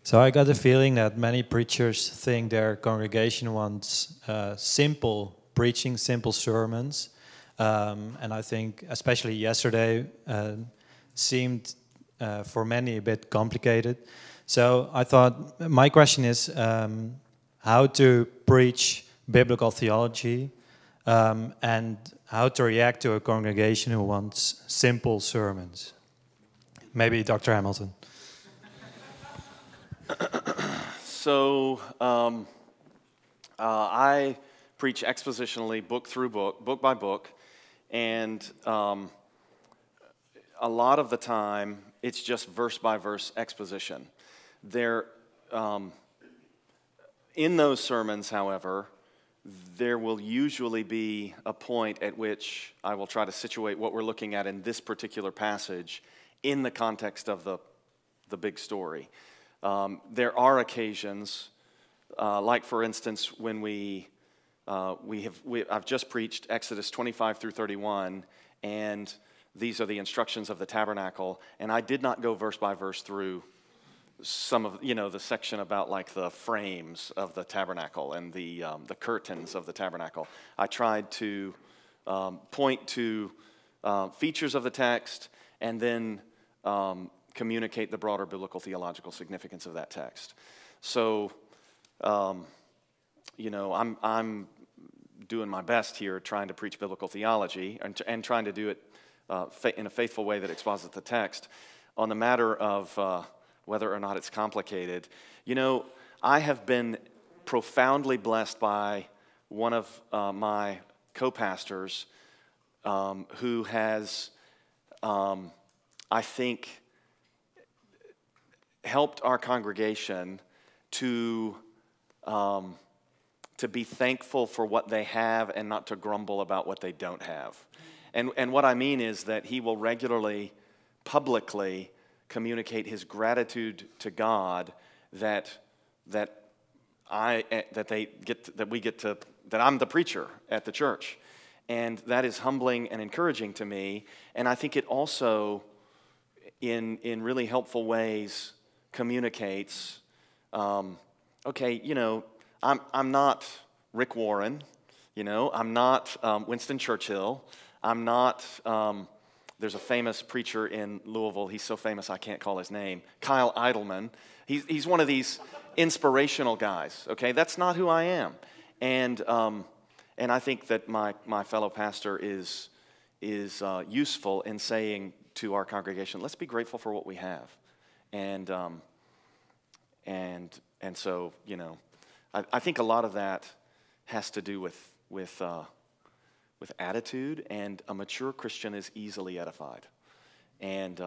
So I got the feeling that many preachers think their congregation wants simple preaching, simple sermons. And I think especially yesterday seemed for many a bit complicated. So I thought my question is how to preach biblical theology and how to react to a congregation who wants simple sermons. Maybe Dr. Hamilton. So I preach expositionally, book through book, book by book, and a lot of the time it's just verse by verse exposition. In those sermons, however, there will usually be a point at which I will try to situate what we're looking at in this particular passage in the context of the big story. There are occasions, like for instance, when I've just preached Exodus 25 through 31, and these are the instructions of the tabernacle, and I did not go verse by verse through some of the section about like the frames of the tabernacle and the curtains of the tabernacle. I tried to point to features of the text and then communicate the broader biblical theological significance of that text. So, I'm doing my best here trying to preach biblical theology and trying to do it in a faithful way that exposits the text. On the matter of whether or not it's complicated, I have been profoundly blessed by one of my co-pastors who has, I think, helped our congregation to be thankful for what they have and not to grumble about what they don't have. And what I mean is that he will regularly, publicly communicate his gratitude to God that I'm the preacher at the church. And that is humbling and encouraging to me. And I think it also, in really helpful ways, communicates, I'm not Rick Warren, I'm not Winston Churchill, I'm not, there's a famous preacher in Louisville, he's so famous I can't call his name, Kyle Idleman. He's one of these inspirational guys, okay? That's not who I am. And I think that my fellow pastor is useful in saying to our congregation, let's be grateful for what we have. And so, I think a lot of that has to do with attitude, and a mature Christian is easily edified. And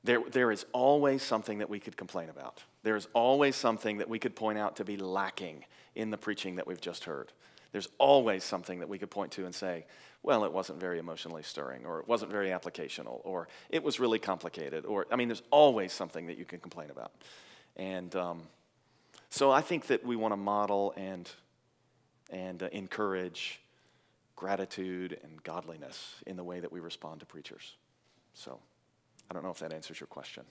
there is always something that we could complain about. There is always something that we could point out to be lacking in the preaching that we've just heard. There's always something that we could point to and say, well, it wasn't very emotionally stirring, or it wasn't very applicational, or it was really complicated, there's always something that you can complain about. And so I think that we want to model and encourage gratitude and godliness in the way that we respond to preachers. So I don't know if that answers your question.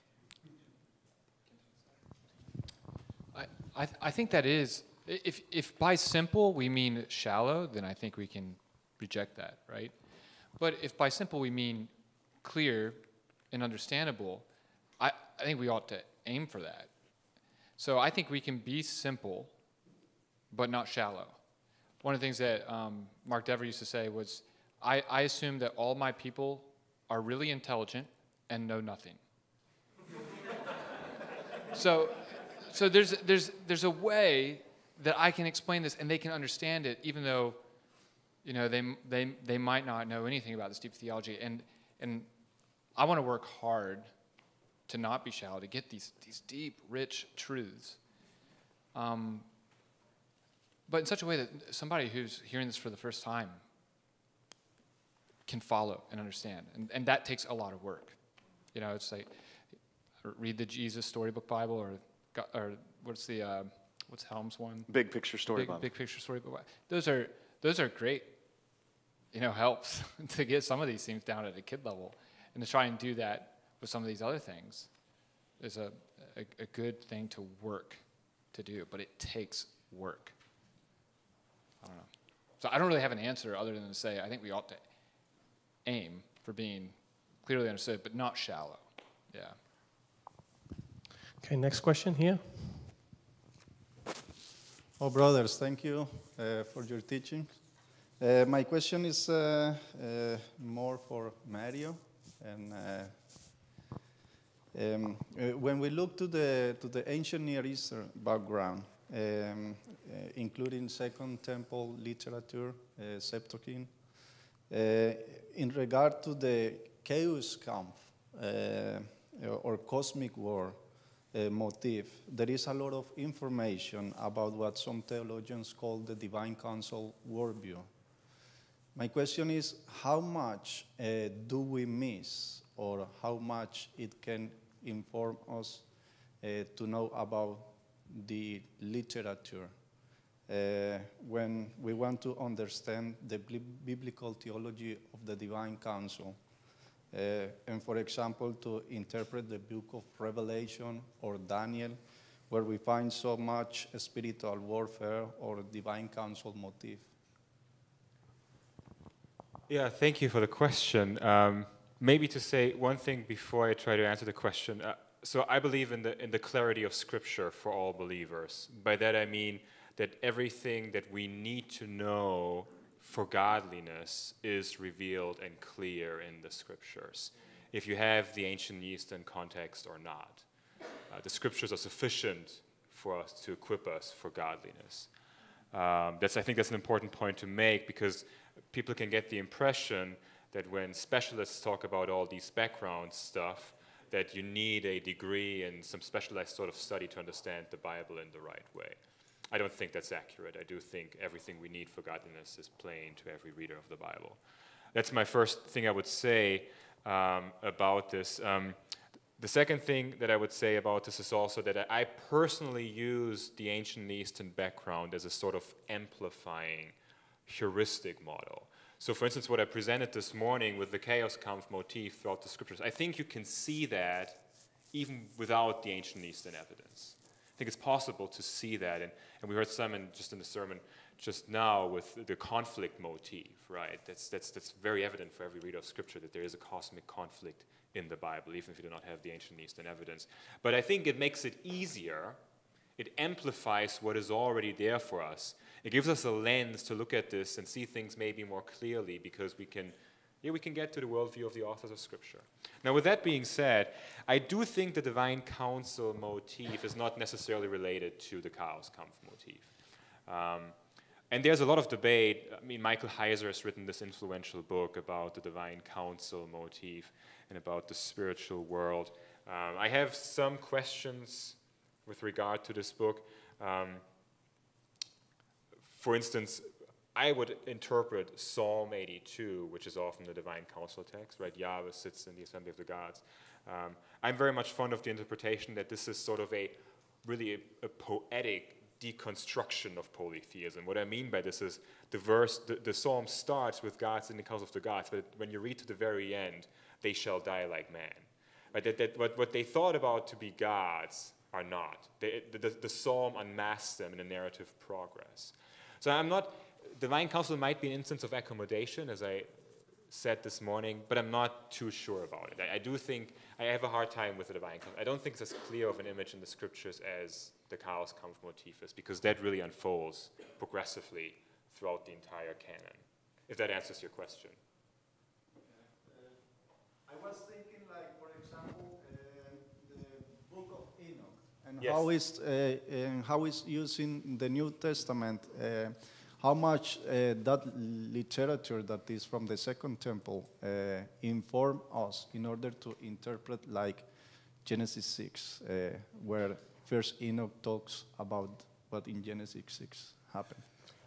I think that is, if by simple we mean shallow, then I think we can reject that, right? But if by simple we mean clear and understandable, I think we ought to aim for that. So I think we can be simple, but not shallow. One of the things that Mark Dever used to say was, I assume that all my people are really intelligent and know nothing. So there's a way that I can explain this and they can understand it, even though they might not know anything about this deep theology. And I want to work hard to not be shallow, to get these deep, rich truths. But in such a way that somebody who's hearing this for the first time can follow and understand. And that takes a lot of work. It's like read the Jesus Storybook Bible or what's Helm's one? Big Picture Story Bible. Big Picture Storybook Bible. Those are great, helps to get some of these things down at a kid level, and to try and do that with some of these other things. is a good thing to work to do, but it takes work. I don't know. So I don't really have an answer other than to say I think we ought to aim for being clearly understood, but not shallow. Yeah. Okay, next question here. Oh, brothers, thank you for your teaching. My question is more for Mario. And when we look to the ancient Near Eastern background, including Second Temple literature, Septuagint, in regard to the Chaos Kampf or cosmic war motif, there is a lot of information about what some theologians call the divine council worldview. My question is, how much do we miss, or how much it can inform us to know about the literature when we want to understand the biblical theology of the divine council? And for example, to interpret the book of Revelation or Daniel, where we find so much spiritual warfare or divine council motif. Yeah, thank you for the question. Maybe to say one thing before I try to answer the question. So I believe in the clarity of Scripture for all believers. By that I mean that everything that we need to know for godliness is revealed and clear in the Scriptures, if you have the ancient Eastern context or not. The Scriptures are sufficient for us to equip us for godliness. I think that's an important point to make, because people can get the impression that when specialists talk about all these background stuff, that you need a degree in some specialized sort of study to understand the Bible in the right way. I don't think that's accurate. I do think everything we need for godliness is plain to every reader of the Bible. That's my first thing I would say about this. The second thing that I would say about this is also that I personally use the ancient Eastern background as a sort of amplifying heuristic model. So for instance, what I presented this morning with the Chaos Kampf motif throughout the Scriptures, I think you can see that even without the ancient Eastern evidence. I think it's possible to see that, and we heard Simon just in the sermon just now with the conflict motif, right? That's very evident for every reader of Scripture, that there is a cosmic conflict in the Bible, even if you do not have the ancient Eastern evidence. But I think it makes it easier. It amplifies what is already there for us. It gives us a lens to look at this and see things maybe more clearly, because we can get to the worldview of the authors of Scripture. Now, with that being said, I do think the divine council motif is not necessarily related to the Chaos Kampf motif. And there's a lot of debate. I mean, Michael Heiser has written this influential book about the divine council motif and about the spiritual world. I have some questions with regard to this book. For instance, I would interpret Psalm 82, which is often the divine council text, right? Yahweh sits in the assembly of the gods. I'm very much fond of the interpretation that this is sort of a poetic deconstruction of polytheism. What I mean by this is the psalm starts with God sitting in the council of the gods, but when you read to the very end, they shall die like man. Right? What they thought about to be gods are not. The psalm unmasks them in a narrative progress. So divine council might be an instance of accommodation, as I said this morning, but I'm not too sure about it. I do think I have a hard time with the divine council. I don't think it's as clear of an image in the Scriptures as the Chaos Kampf motif is, because that really unfolds progressively throughout the entire canon, if that answers your question. I was thinking, like, for example, the book of Enoch, and yes. how is using the New Testament, how much that literature that is from the Second Temple inform us in order to interpret, like, Genesis 6, where first Enoch talks about what in Genesis 6 happened.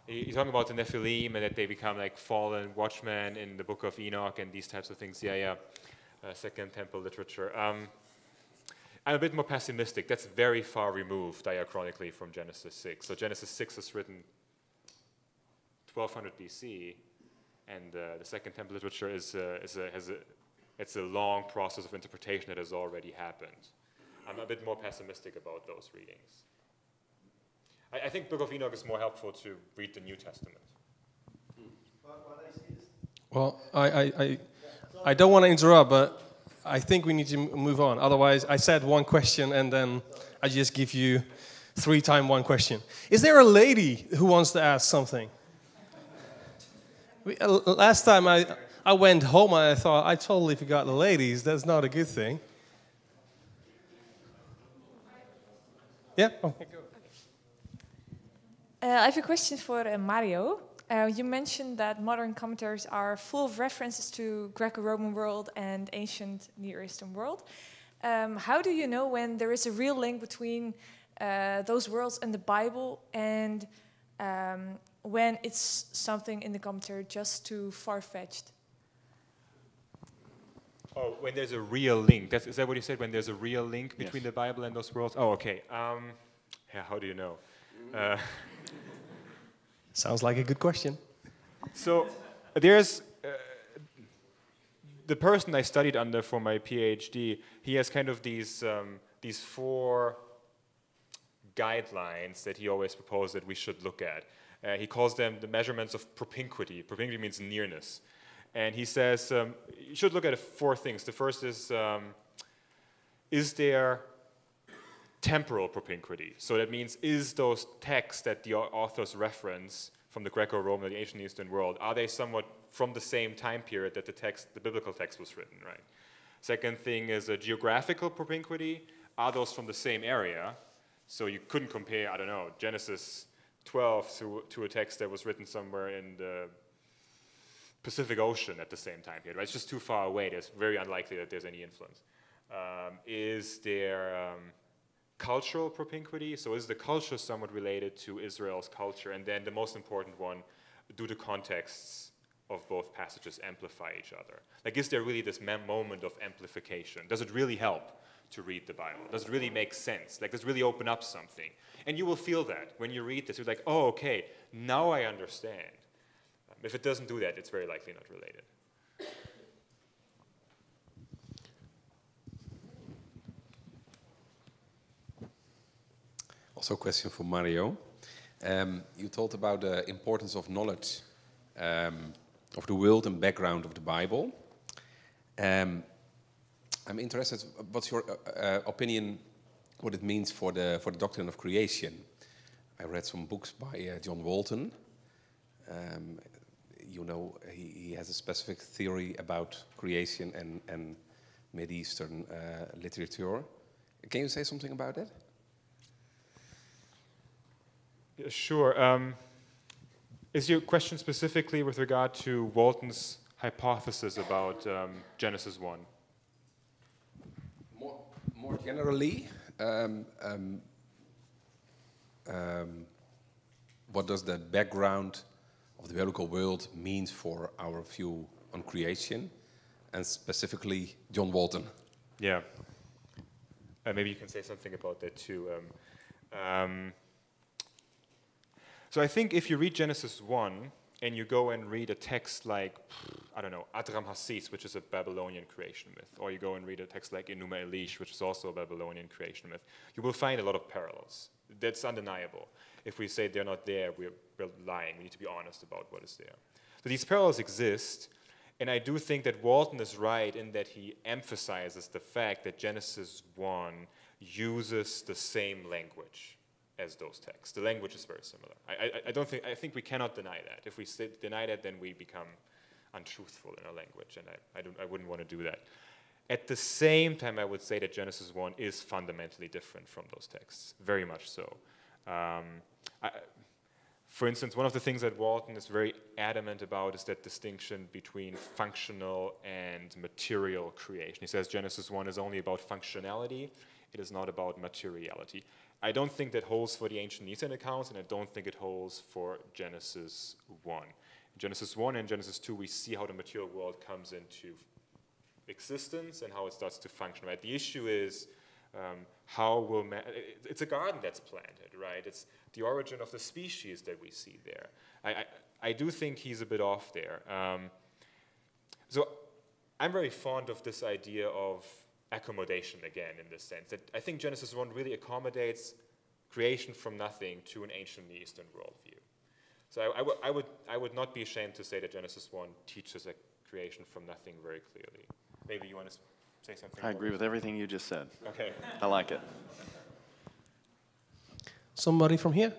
You're talking about the Nephilim and that they become like fallen watchmen in the book of Enoch and these types of things. Yeah. Second Temple literature. I'm a bit more pessimistic. That's very far removed diachronically from Genesis 6. So Genesis 6 is written 1200 BC, and the Second Temple literature it's a long process of interpretation that has already happened. I'm a bit more pessimistic about those readings. I think Book of Enoch is more helpful to read the New Testament. Well, I don't want to interrupt, but I think we need to move on. Otherwise, I said one question and then I just give you 3 times 1 question. Is there a lady who wants to ask something? Last time I went home and I thought, I totally forgot the ladies. That's not a good thing. Yeah? Okay, go. I have a question for Mario. You mentioned that modern commentaries are full of references to Greco-Roman world and ancient Near Eastern world. How do you know when there is a real link between those worlds and the Bible, and when it's something in the commentary just too far-fetched? Oh, when there's a real link. Is that what you said? When there's a real link between the Bible and those worlds? Oh, okay. Yeah, how do you know? Sounds like a good question. So there's the person I studied under for my PhD. He has kind of these 4 guidelines that he always proposed that we should look at. He calls them the measurements of propinquity. Propinquity means nearness. And he says you should look at 4 things. The first is there temporal propinquity? So that means, is those texts that the authors reference from the Greco-Roman or the ancient Eastern world, are they somewhat from the same time period that the biblical text was written, right? Second thing is a geographical propinquity. Are those from the same area? So you couldn't compare, I don't know, Genesis 12 to a text that was written somewhere in the Pacific Ocean at the same time period, right? It's just too far away. It's very unlikely that there's any influence. Is there cultural propinquity? So is the culture somewhat related to Israel's culture? And then the most important one, do the contexts of both passages amplify each other? Like, is there really this moment of amplification? Does it really help to read the Bible? Does it really make sense? Like, does it really open up something? And you will feel that when you read this. You're like, oh, okay, now I understand. If it doesn't do that, it's very likely not related. Also a question for Mario. You talked about the importance of knowledge of the world and background of the Bible. I'm interested, what's your opinion, what it means for the doctrine of creation? I read some books by John Walton. You know, he has a specific theory about creation and Mid-Eastern literature. Can you say something about it? Yeah, sure. Is your question specifically with regard to Walton's hypothesis about Genesis 1? More generally, what does the background of the biblical world means for our view on creation, and specifically John Walton? Yeah. Maybe you can say something about that too. So I think if you read Genesis 1 and you go and read a text like, I don't know, Adram Hassis, which is a Babylonian creation myth, or you go and read a text like Enuma Elish, which is also a Babylonian creation myth, you will find a lot of parallels. That's undeniable. If we say they're not there, we're lying. We need to be honest about what is there. So these parallels exist, and I do think that Walton is right in that he emphasizes the fact that Genesis 1 uses the same language as those texts. The language is very similar. I think we cannot deny that. If we deny that, then we become untruthful in our language, and I wouldn't want to do that. At the same time, I would say that Genesis 1 is fundamentally different from those texts, very much so. For instance, one of the things that Walton is very adamant about is that distinction between functional and material creation. He says Genesis 1 is only about functionality, it is not about materiality. I don't think that holds for the ancient Eastern accounts, and I don't think it holds for Genesis 1. In Genesis 1 and Genesis 2, we see how the material world comes into existence and how it starts to function. Right? The issue is how will it's a garden that's planted, right? It's the origin of the species that we see there. I do think he's a bit off there. So I'm very fond of this idea of accommodation again in this sense. That I think Genesis 1 really accommodates creation from nothing to an ancient Near Eastern worldview. So I would not be ashamed to say that Genesis 1 teaches a creation from nothing very clearly. Maybe you want to say something? I agree with everything you just said. Okay. I like it. Somebody from here?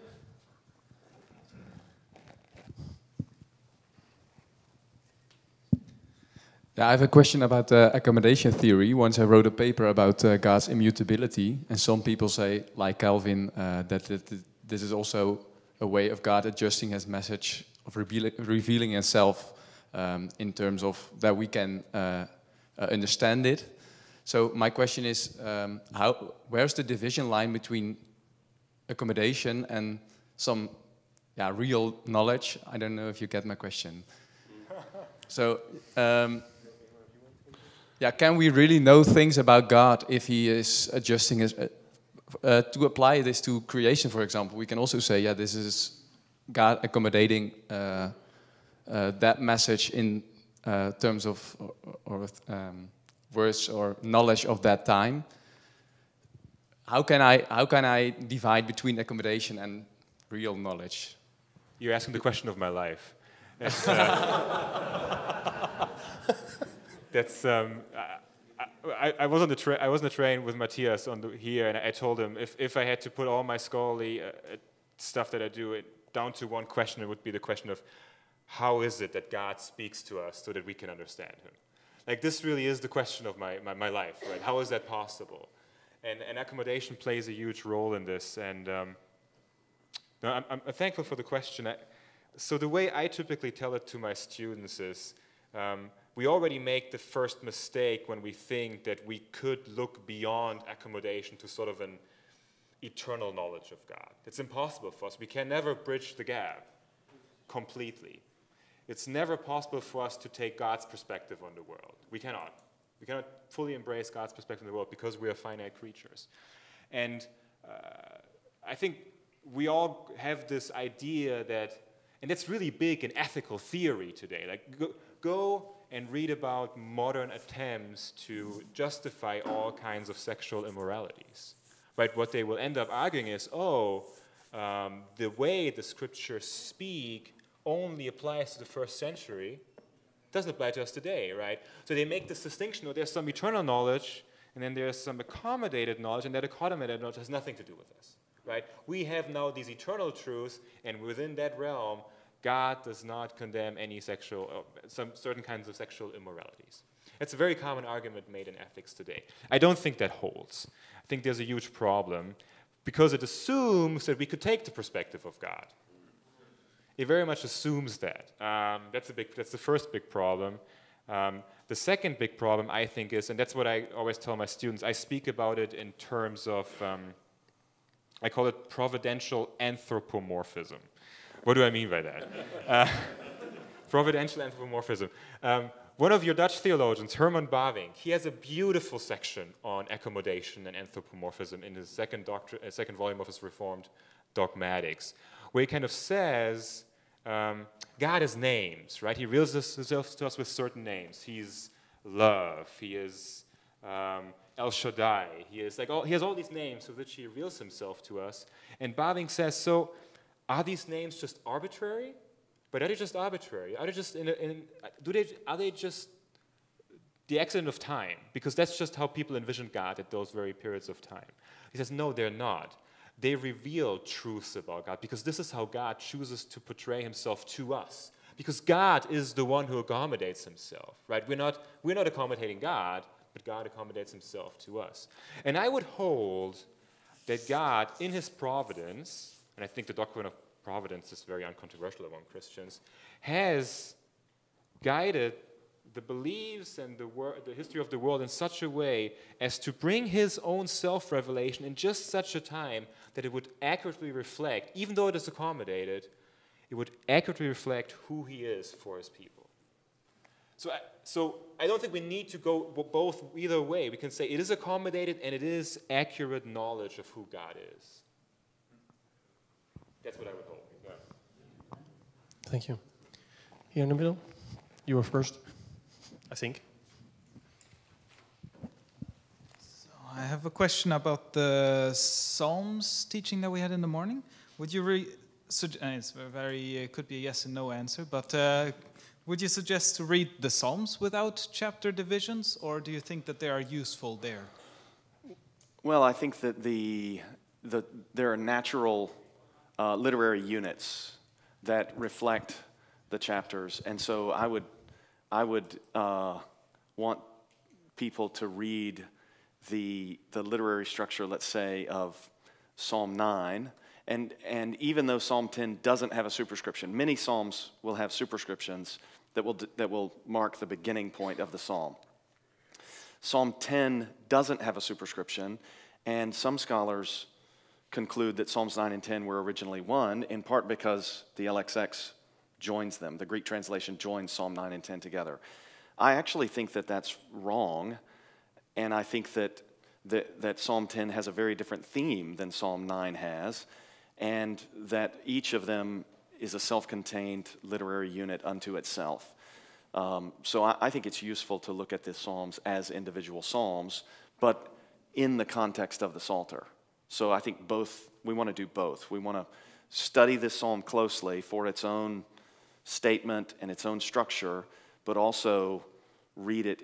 Yeah, I have a question about accommodation theory. Once I wrote a paper about God's immutability, and some people say, like Calvin, that this is also a way of God adjusting His message, of revealing Himself in terms of that we can understand it. So my question is, where's the division line between accommodation and some real knowledge? I don't know if you get my question. So, can we really know things about God if He is adjusting His... to apply this to creation, for example, we can also say, this is God accommodating that message in terms of words or knowledge of that time. How can I divide between accommodation and real knowledge? You're asking the question of my life. I was on the train with Matthias here, and I told him if I had to put all my scholarly stuff that I do down to one question, it would be the question of how is it that God speaks to us so that we can understand Him? Like, this really is the question of my life, right? How is that possible? And accommodation plays a huge role in this. And I'm thankful for the question. So the way I typically tell it to my students is, we already make the first mistake when we think that we could look beyond accommodation to sort of an eternal knowledge of God. It's impossible for us. We can never bridge the gap completely. It's never possible for us to take God's perspective on the world. We cannot. We cannot fully embrace God's perspective on the world because we are finite creatures. And I think we all have this idea that, and it's really big in ethical theory today, like go and read about modern attempts to justify all kinds of sexual immoralities. Right? What they will end up arguing is, the way the scriptures speak only applies to the first century, doesn't apply to us today, right? So they make this distinction, there's some eternal knowledge, and then there's some accommodated knowledge, and that accommodated knowledge has nothing to do with us, right? We have now these eternal truths, and within that realm, God does not condemn any some certain kinds of sexual immoralities. It's a very common argument made in ethics today. I don't think that holds. I think there's a huge problem because it assumes that we could take the perspective of God. It very much assumes that. That's the first big problem. The second big problem, I think, is, and that's what I always tell my students, I speak about it in terms of, I call it providential anthropomorphism. What do I mean by that? Providential anthropomorphism. One of your Dutch theologians, Herman Bavinck, he has a beautiful section on accommodation and anthropomorphism in his second volume of his Reformed Dogmatics, where he kind of says, God has names, right? He reveals himself to us with certain names. He's love. He is El Shaddai. He has all these names with which he reveals himself to us. And Bavinck says, so are these names just arbitrary? But are they just arbitrary? Are they just are they just the accident of time? Because that's just how people envision God at those very periods of time. He says, no, they're not. They reveal truths about God because this is how God chooses to portray himself to us. Because God is the one who accommodates himself, right? We're not accommodating God, but God accommodates himself to us. And I would hold that God, in his providence, and I think the doctrine of providence is very uncontroversial among Christians, has guided the beliefs and the history of the world in such a way as to bring his own self-revelation in just such a time that it would accurately reflect, even though it is accommodated, it would accurately reflect who he is for his people. So I don't think we need to go both either way. We can say it is accommodated and it is accurate knowledge of who God is. That's what I would hold. Yeah. Thank you. Here in the middle, you were first, I think. I have a question about the Psalms teaching that we had in the morning. Would you it's a very could be a yes and no answer, but would you suggest to read the Psalms without chapter divisions, or do you think that they are useful there? Well, I think that there are natural literary units that reflect the chapters, and so I would want people to read the literary structure, let's say, of Psalm 9, and even though Psalm 10 doesn't have a superscription, many psalms will have superscriptions that will mark the beginning point of the psalm. Psalm 10 doesn't have a superscription, and some scholars conclude that Psalms 9 and 10 were originally one, in part because the LXX joins them. The Greek translation joins Psalm 9 and 10 together. I actually think that that's wrong, and I think that Psalm 10 has a very different theme than Psalm 9 has, and that each of them is a self-contained literary unit unto itself. So I think it's useful to look at the Psalms as individual psalms, but in the context of the Psalter. So I think we want to do both. We want to study this psalm closely for its own statement and its own structure, but also read it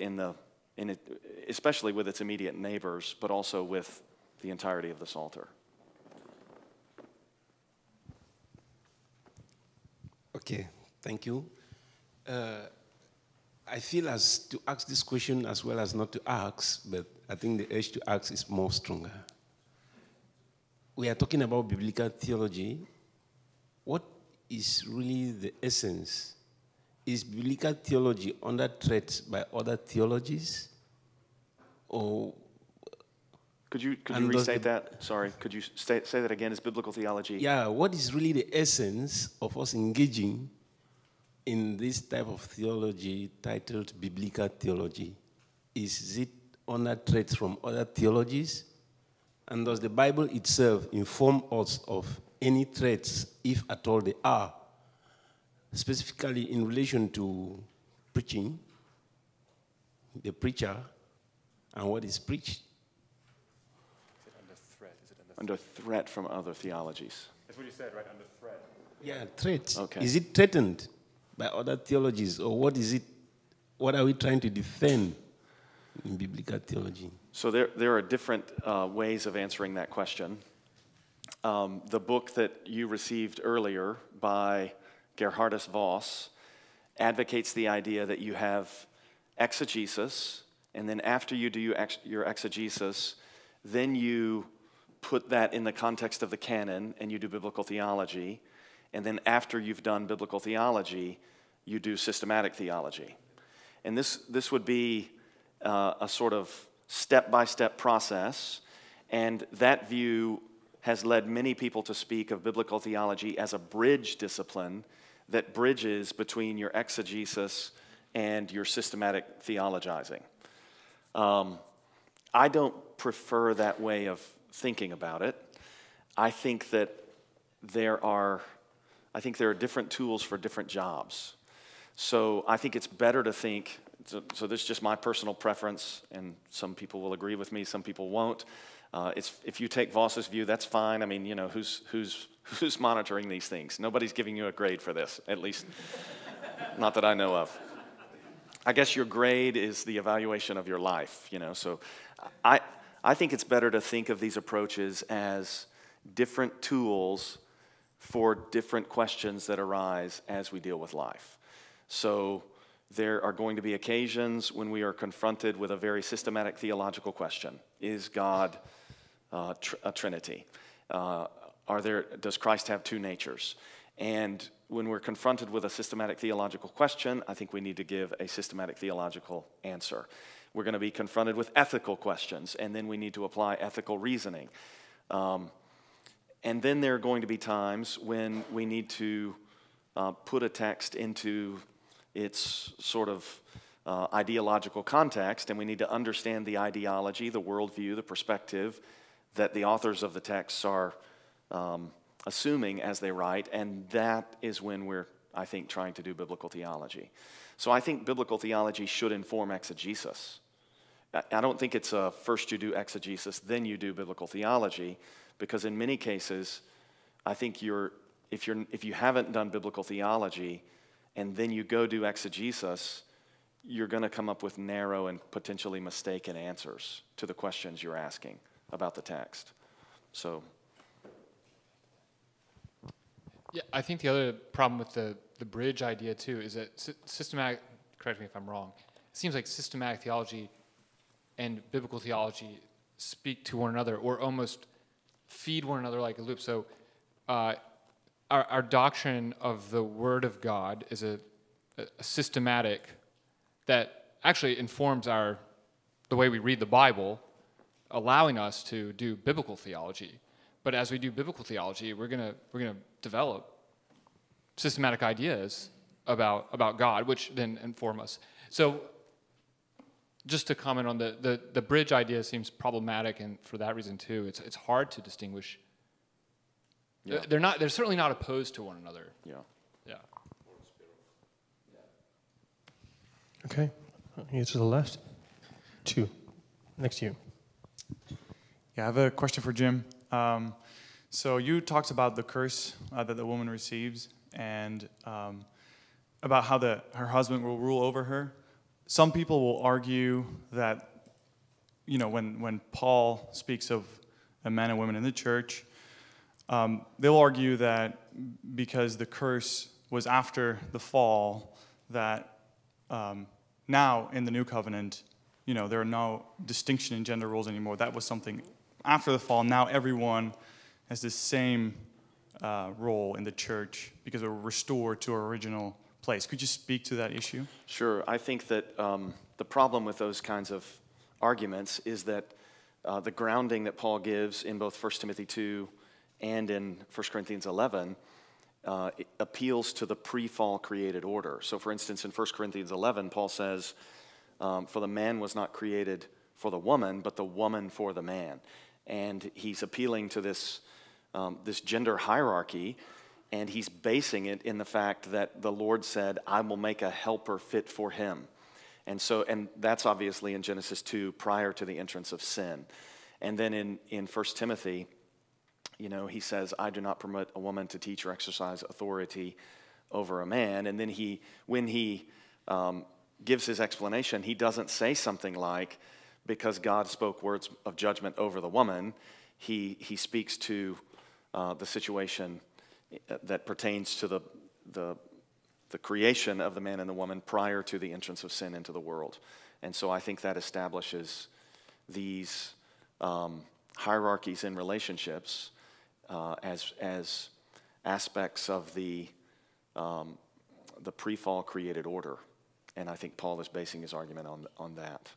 especially with its immediate neighbors, but also with the entirety of the Psalter. Okay, thank you. I feel as to ask this question as well as not to ask, but I think the urge to ask is more stronger. We are talking about biblical theology. What is really the essence? Is biblical theology under threat by other theologies? Or could you restate that? Sorry, could you say that again? Is biblical theology? Yeah, what is really the essence of us engaging in this type of theology titled biblical theology? Is it under threat from other theologies? And does the Bible itself inform us of any threats, if at all they are, specifically in relation to preaching, the preacher, and what is preached? Is it under threat? Under threat from other theologies? That's what you said, right? Under threat. Yeah, threat. Okay. Is it threatened by other theologies, or what is it? What are we trying to defend in biblical theology? So there are different ways of answering that question. The book that you received earlier by Gerhardus Voss advocates the idea that you have exegesis, and then after you do your exegesis, then you put that in the context of the canon and you do biblical theology, and then after you've done biblical theology, you do systematic theology. And this would be a sort of step-by-step process, and that view has led many people to speak of biblical theology as a bridge discipline that bridges between your exegesis and your systematic theologizing. I don't prefer that way of thinking about it. I think that there are different tools for different jobs. So I think it's better to think, so this is just my personal preference, and some people will agree with me, some people won't. If you take Voss's view, that's fine. I mean, you know, who's monitoring these things? Nobody's giving you a grade for this, at least not that I know of. I guess your grade is the evaluation of your life, you know. So I think it's better to think of these approaches as different tools for different questions that arise as we deal with life. So there are going to be occasions when we are confronted with a very systematic theological question. Is God a Trinity? Does Christ have two natures? And when we're confronted with a systematic theological question, I think we need to give a systematic theological answer. We're going to be confronted with ethical questions, and then we need to apply ethical reasoning. And then there are going to be times when we need to put a text into its sort of ideological context, and we need to understand the ideology, the worldview, the perspective that the authors of the texts are assuming as they write, and that is when we're, I think, trying to do biblical theology. So I think biblical theology should inform exegesis. I don't think it's a first you do exegesis, then you do biblical theology, because in many cases, I think if you haven't done biblical theology and then you go do exegesis, you're going to come up with narrow and potentially mistaken answers to the questions you're asking about the text. So, yeah, I think the other problem with the bridge idea too is that systematic, correct me if I'm wrong, it seems like systematic theology and biblical theology speak to one another or almost feed one another like a loop. So our doctrine of the Word of God is a systematic that actually informs the way we read the Bible, allowing us to do biblical theology. But as we do biblical theology, we're gonna develop systematic ideas about God, which then inform us. So just to comment on the bridge idea seems problematic, and for that reason too, it's hard to distinguish. yeah. They're certainly not opposed to one another. Yeah. Yeah. Okay, here to the left. 2, next to you. Yeah, I have a question for Jim. So you talked about the curse that the woman receives and about how her husband will rule over her. Some people will argue that, when Paul speaks of a man and women in the church, they'll argue that because the curse was after the fall, that now in the new covenant, there are no distinction in gender roles anymore. That was something after the fall. Now everyone has the same role in the church because we're restored to our original place. Could you speak to that issue? Sure. I think that the problem with those kinds of arguments is that the grounding that Paul gives in both 1 Timothy 2 and in 1 Corinthians 11 it appeals to the pre-fall created order. So for instance, in 1 Corinthians 11, Paul says, for the man was not created for the woman, but the woman for the man. And he's appealing to this gender hierarchy, and he's basing it in the fact that the Lord said, I will make a helper fit for him. And that's obviously in Genesis 2, prior to the entrance of sin. And then in 1 Timothy, he says, I do not permit a woman to teach or exercise authority over a man. And then when he gives his explanation, he doesn't say something like, because God spoke words of judgment over the woman, he speaks to the situation that pertains to the creation of the man and the woman prior to the entrance of sin into the world. And so I think that establishes these hierarchies in relationships as aspects of the pre-fall created order. And I think Paul is basing his argument on that.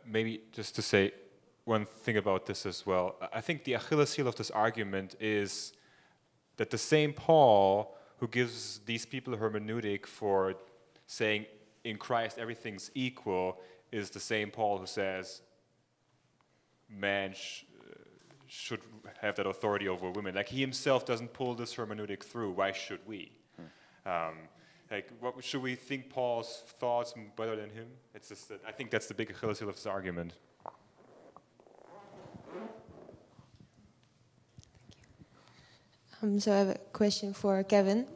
Maybe just to say one thing about this as well. I think the Achilles heel of this argument is that the same Paul who gives these people a hermeneutic for saying in Christ everything's equal is the same Paul who says man should have that authority over women. Like he himself doesn't pull this hermeneutic through. Why should we? What should we think Paul's thoughts better than him? It's just that I think that's the big Achilles heel of this argument. So I have a question for Kevin.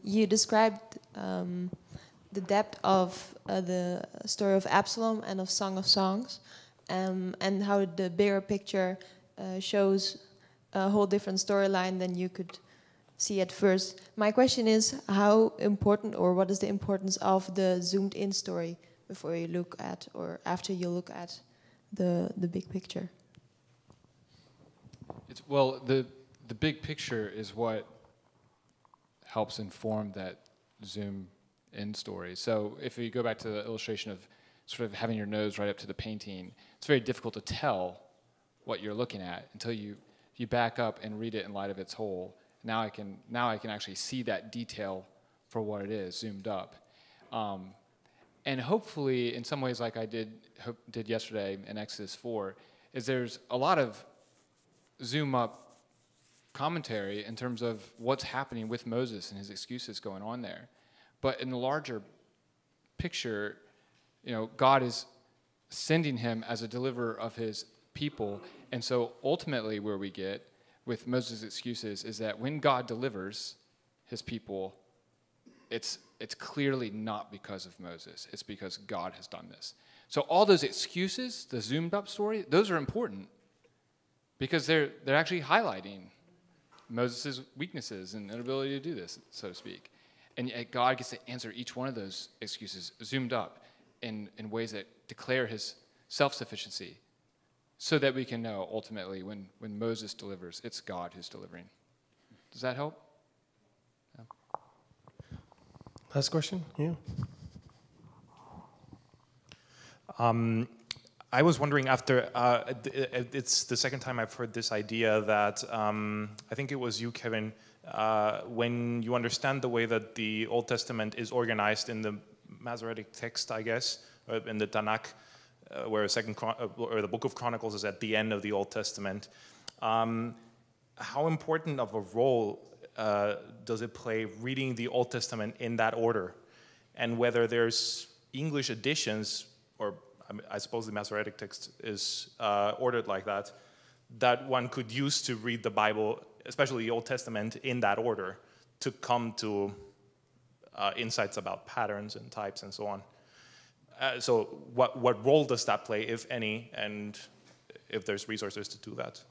You described the depth of the story of Absalom and of Song of Songs, and how the bigger picture shows a whole different storyline than you could see at first. My question is, how important, or what is the importance of the zoomed-in story before you look at, or after you look at the big picture? Well, the big picture is what helps inform that zoom-in story. So if you go back to the illustration of sort of having your nose right up to the painting, it's very difficult to tell what you're looking at until you back up and read it in light of its whole. Now I can actually see that detail for what it is, zoomed up. And hopefully, in some ways like I did yesterday in Exodus 4, is there's a lot of zoom up commentary in terms of what's happening with Moses and his excuses going on there. But in the larger picture, God is sending him as a deliverer of his people. And so ultimately where we get with Moses' excuses is that when God delivers his people, it's clearly not because of Moses. It's because God has done this. So all those excuses, the zoomed up story, those are important because they're actually highlighting Moses' weaknesses and inability to do this, so to speak. And yet God gets to answer each one of those excuses zoomed up in ways that declare his self-sufficiency so that we can know ultimately when Moses delivers, it's God who's delivering. Does that help? Yeah. Last question, yeah. I was wondering after, it's the second time I've heard this idea that, I think it was you, Kevin, when you understand the way that the Old Testament is organized in the Masoretic text, I guess, in the Tanakh, where the Book of Chronicles is at the end of the Old Testament, how important of a role does it play reading the Old Testament in that order? And whether there's English editions, or I suppose the Masoretic text is ordered like that, that one could use to read the Bible, especially the Old Testament, in that order, to come to insights about patterns and types and so on. So what role does that play, if any, and if there's resources to do that?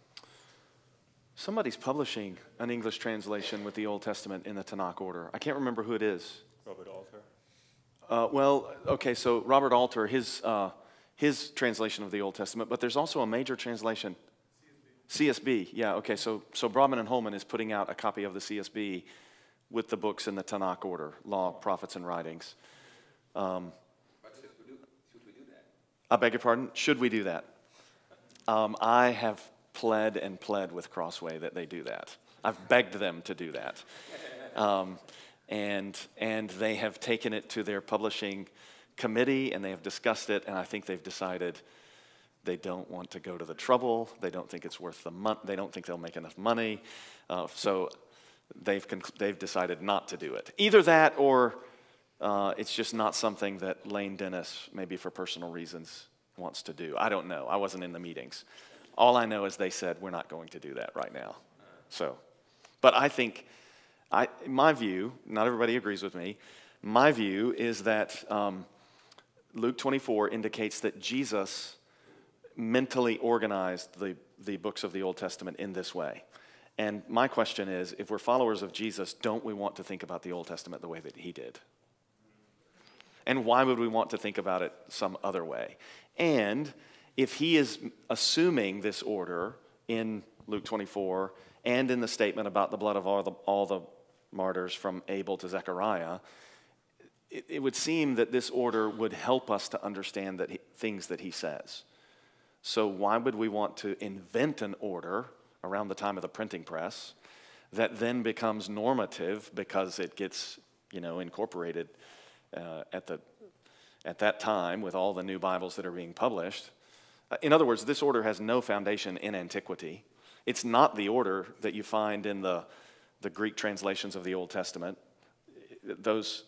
Somebody's publishing an English translation with the Old Testament in the Tanakh order. I can't remember who it is. Robert Alter. Well, okay, so Robert Alter, his translation of the Old Testament, but there's also a major translation. CSB, yeah, okay, so Broadman and Holman is putting out a copy of the CSB with the books in the Tanakh order, Law, Prophets, and Writings. Should we do that? I beg your pardon? Should we do that? I have pled with Crossway that they do that. I've begged them to do that. And they have taken it to their publishing committee, and they have discussed it, and I think they've decided they don't want to go to the trouble. They don't think it's worth the money. They don't think they'll make enough money. So they've decided not to do it. Either that, or it's just not something that Lane Dennis, maybe for personal reasons, wants to do. I don't know. I wasn't in the meetings. All I know is they said we're not going to do that right now. So, but I think, my view, not everybody agrees with me, my view is that Luke 24 indicates that Jesus mentally organized the books of the Old Testament in this way. And my question is, if we're followers of Jesus, don't we want to think about the Old Testament the way that he did? And why would we want to think about it some other way? And if he is assuming this order in Luke 24 and in the statement about the blood of all the martyrs from Abel to Zechariah, it would seem that this order would help us to understand things that he says. So why would we want to invent an order around the time of the printing press that then becomes normative because it gets, incorporated at that time with all the new Bibles that are being published? In other words, this order has no foundation in antiquity. It's not the order that you find in the Greek translations of the Old Testament. Those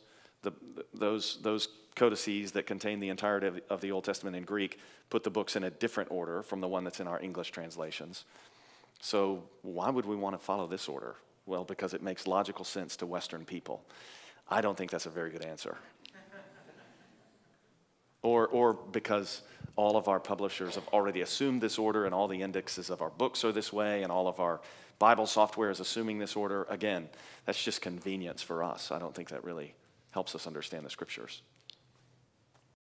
codices that contain the entirety of the Old Testament in Greek put the books in a different order from the one that's in our English translations. So why would we want to follow this order? Well, because it makes logical sense to Western people. I don't think that's a very good answer. Or because all of our publishers have already assumed this order and all the indexes of our books are this way and all of our Bible software is assuming this order. Again, that's just convenience for us. I don't think that really helps us understand the scriptures.